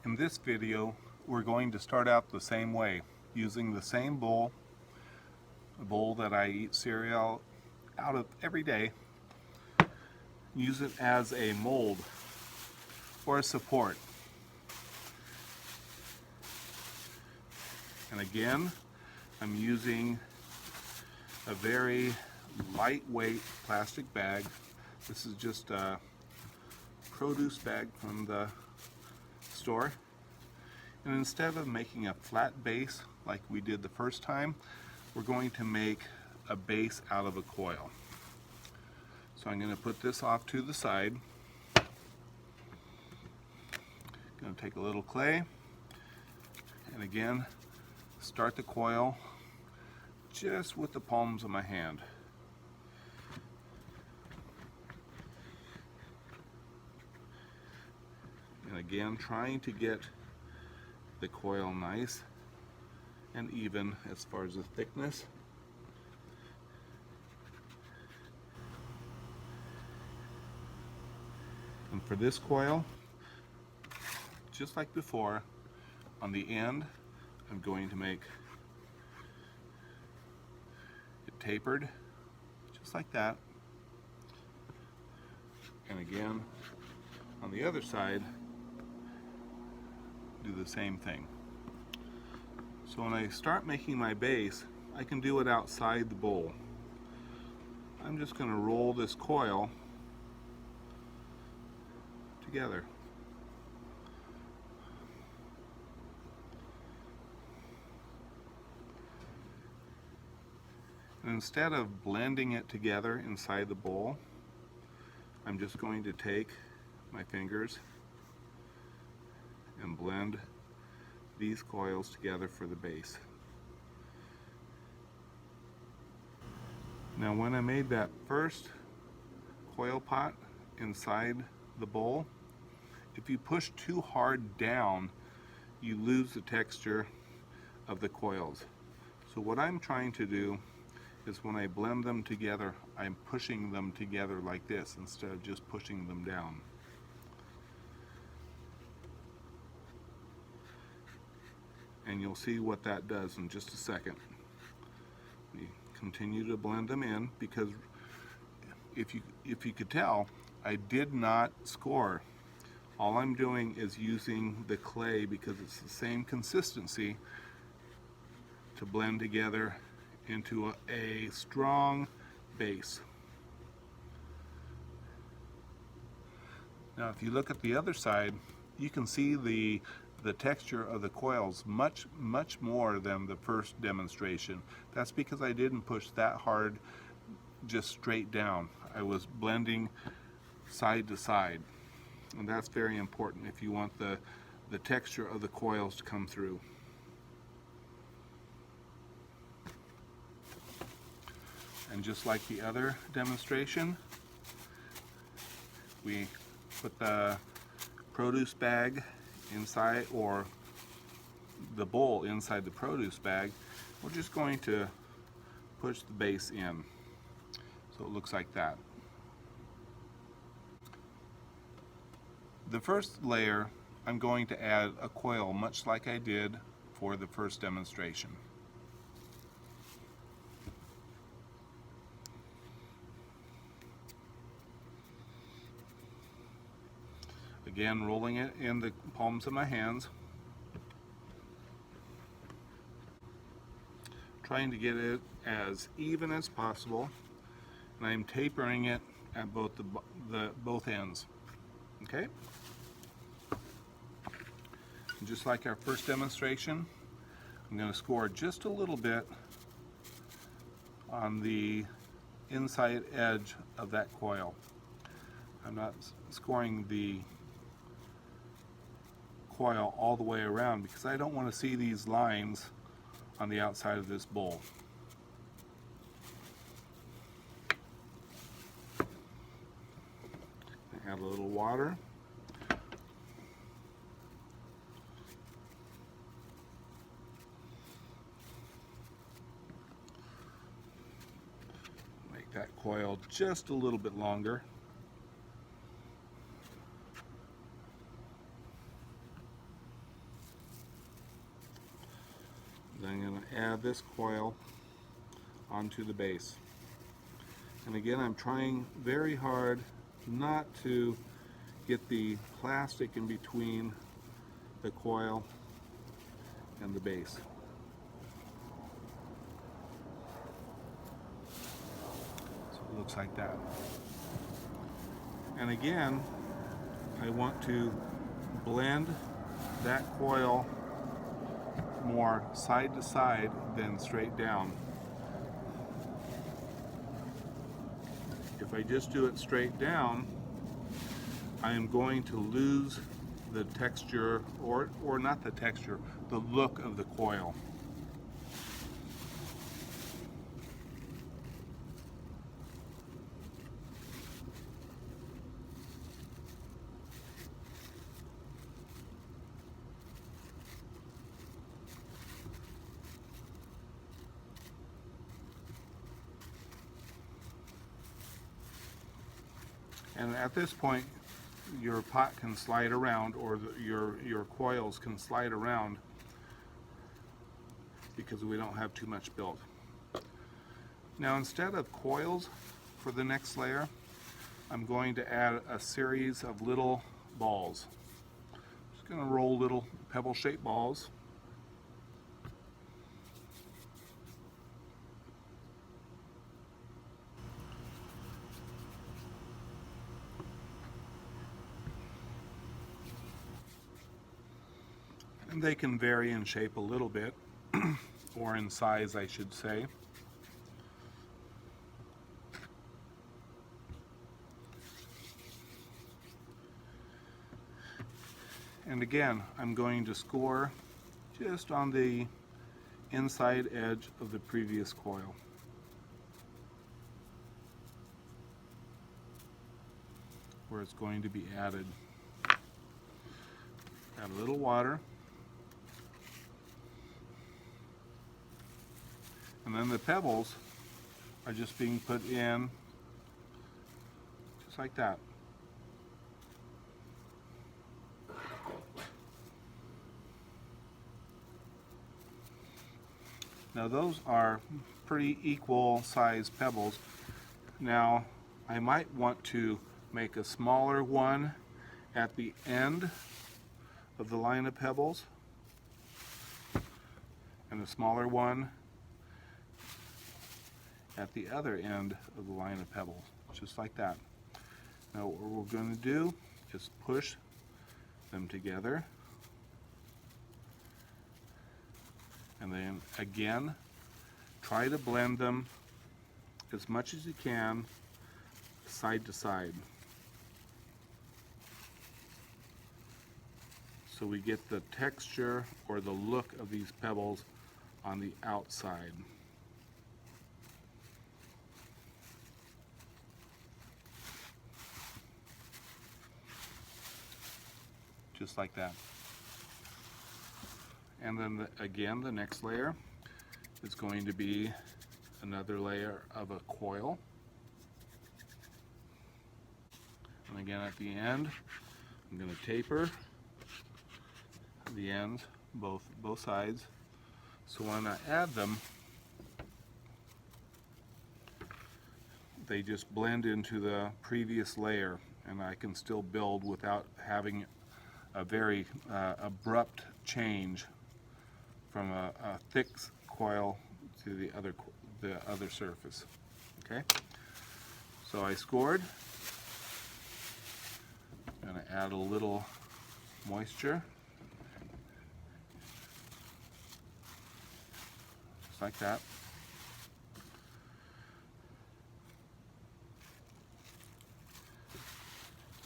In this video, we're going to start out the same way, using the same bowl, a bowl that I eat cereal out of every day. Use it as a mold or a support. And again, I'm using a very lightweight plastic bag. This is just a produce bag from the store. And instead of making a flat base like we did the first time, we're going to make a base out of a coil. So I'm going to put this off to the side. Going to take a little clay and again start the coil just with the palms of my hand. And again, trying to get the coil nice and even as far as the thickness. And for this coil, just like before, on the end I'm going to make it tapered, just like that. And again, on the other side, do the same thing. So when I start making my base, I can do it outside the bowl. I'm just going to roll this coil together. And instead of blending it together inside the bowl, I'm just going to take my fingers and blend these coils together for the base. Now when I made that first coil pot inside the bowl, if you push too hard down, you lose the texture of the coils. So what I'm trying to do is when I blend them together, I'm pushing them together like this instead of just pushing them down. And you'll see what that does in just a second. We continue to blend them in because if you could tell, I did not score. All I'm doing is using the clay because it's the same consistency to blend together into a strong base. Now if you look at the other side, you can see the texture of the coils much more than the first demonstration. That's because I didn't push that hard just straight down. I was blending side to side, and that's very important if you want the texture of the coils to come through. And just like the other demonstration, we put the produce bag inside, or the bowl inside the produce bag. We're just going to push the base in so it looks like that. The first layer, I'm going to add a coil much like I did for the first demonstration. Again, rolling it in the palms of my hands, trying to get it as even as possible, and I'm tapering it at both both ends. Okay? And just like our first demonstration, I'm going to score just a little bit on the inside edge of that coil. I'm not scoring the coil all the way around because I don't want to see these lines on the outside of this bowl. Add a little water. Make that coil just a little bit longer. Then I'm going to add this coil onto the base. And again, I'm trying very hard not to get the plastic in between the coil and the base. So it looks like that. And again, I want to blend that coil more side to side than straight down. If I just do it straight down, I am going to lose the texture, or not the texture, the look of the coil. And at this point, your pot can slide around, or your coils can slide around, because we don't have too much built. Now, instead of coils for the next layer, I'm going to add a series of little balls. Just going to roll little pebble-shaped balls. And they can vary in shape a little bit, or in size, I should say. And again, I'm going to score just on the inside edge of the previous coil. Where it's going to be added. Add a little water. And then the pebbles are just being put in just like that. Now those are pretty equal sized pebbles. Now I might want to make a smaller one at the end of the line of pebbles, and a smaller one at the other end of the line of pebbles, just like that. Now what we're going to do is push them together, and then again try to blend them as much as you can side to side, so we get the texture or the look of these pebbles on the outside. Just like that. And then again, the next layer is going to be another layer of a coil. And again, at the end, I'm going to taper the ends, both sides, so when I add them, they just blend into the previous layer, and I can still build without having a very abrupt change from a thick coil to the other surface. Okay, so I scored. I'm going to add a little moisture, just like that.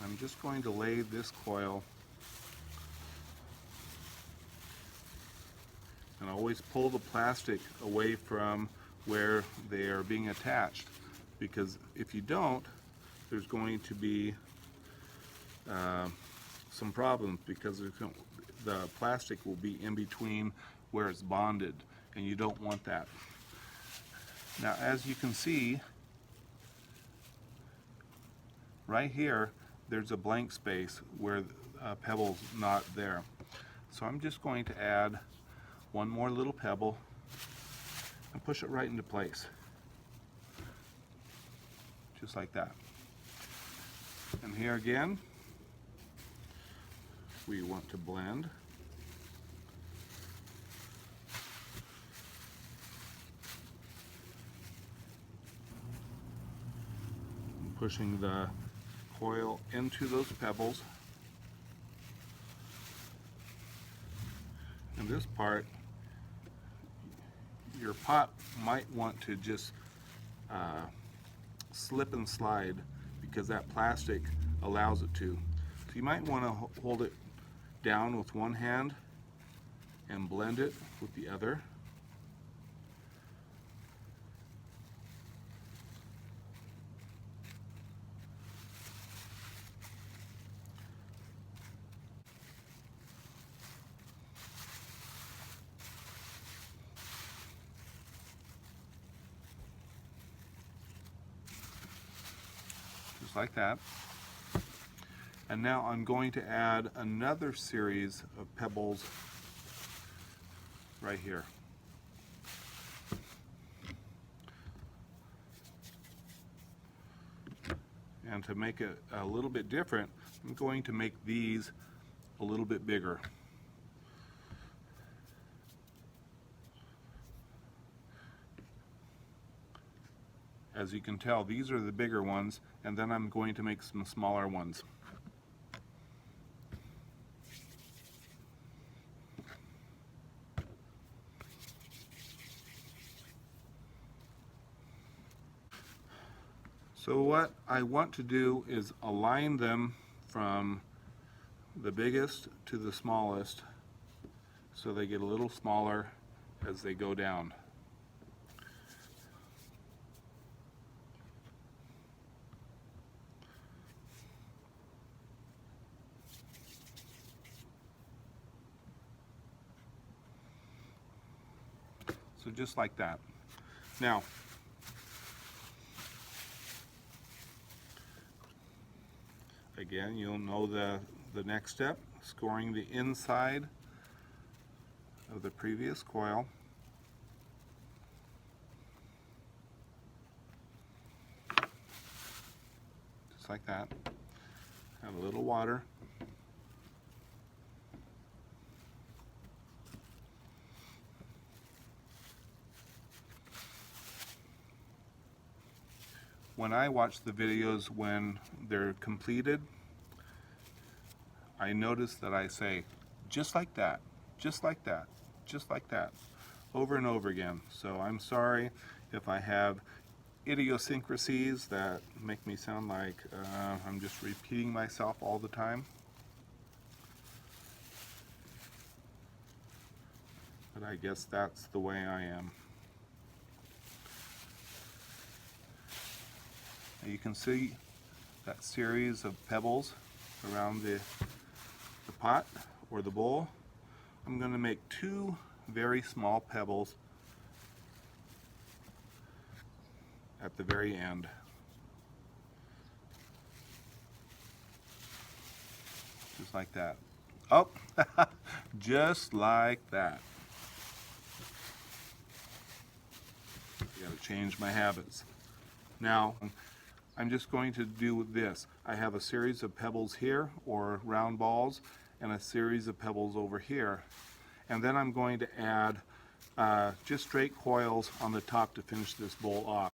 I'm just going to lay this coil, and always pull the plastic away from where they are being attached, because if you don't, there's going to be some problems, because the plastic will be in between where it's bonded, and you don't want that. Now, as you can see right here, there's a blank space where pebble's not there. So I'm just going to add one more little pebble and push it right into place. Just like that. And here again, we want to blend. Pushing the coil into those pebbles. In this part, your pot might want to just slip and slide because that plastic allows it to. So you might want to hold it down with one hand and blend it with the other. Just like that. And now I'm going to add another series of pebbles right here. And to make it a little bit different, I'm going to make these a little bit bigger. As you can tell, these are the bigger ones, and then I'm going to make some smaller ones. So what I want to do is align them from the biggest to the smallest so they get a little smaller as they go down. So just like that. Now, again, you'll know the next step, scoring the inside of the previous coil. Just like that. Add a little water. When I watch the videos when they're completed, I notice that I say, just like that, just like that, just like that, over and over again. So I'm sorry if I have idiosyncrasies that make me sound like I'm just repeating myself all the time. But I guess that's the way I am. You can see that series of pebbles around the pot or the bowl. I'm going to make two very small pebbles at the very end. Just like that. Oh, just like that. I gotta change my habits. Now, I'm just going to do this. I have a series of pebbles here, or round balls, and a series of pebbles over here. And then I'm going to add just straight coils on the top to finish this bowl off.